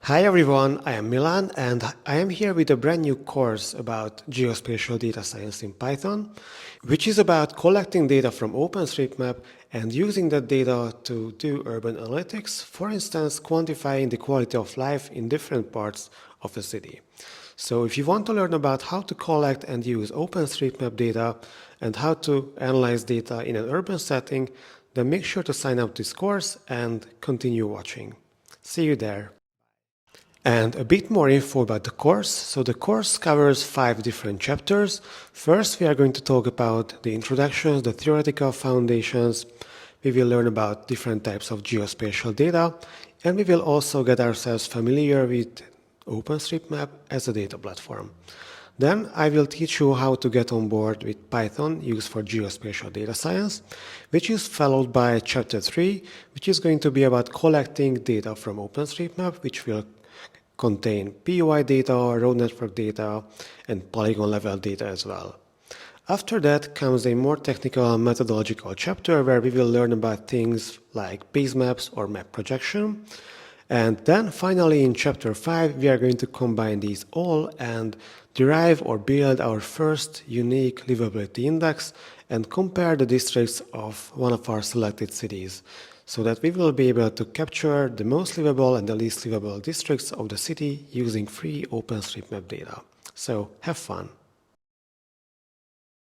Hi everyone, I am Milan and I am here with a brand new course about geospatial data science in Python, which is about collecting data from OpenStreetMap and using that data to do urban analytics, for instance, quantifying the quality of life in different parts of the city. So if you want to learn about how to collect and use OpenStreetMap data and how to analyze data in an urban setting, then make sure to sign up to this course and continue watching. See you there. And a bit more info about the course. So the course covers 5 different chapters. First, we are going to talk about the introductions, the theoretical foundations. We will learn about different types of geospatial data, and we will also get ourselves familiar with OpenStreetMap as a data platform. Then I will teach you how to get on board with Python used for geospatial data science, which is followed by chapter 3, which is going to be about collecting data from OpenStreetMap, which will contain POI data, road network data, and polygon level data as well. After that comes a more technical methodological chapter where we will learn about things like base maps or map projection. And then finally in chapter 5 we are going to combine these all and derive or build our first unique livability index and compare the districts of one of our selected cities, so that we will be able to capture the most livable and the least livable districts of the city using free OpenStreetMap data. So have fun!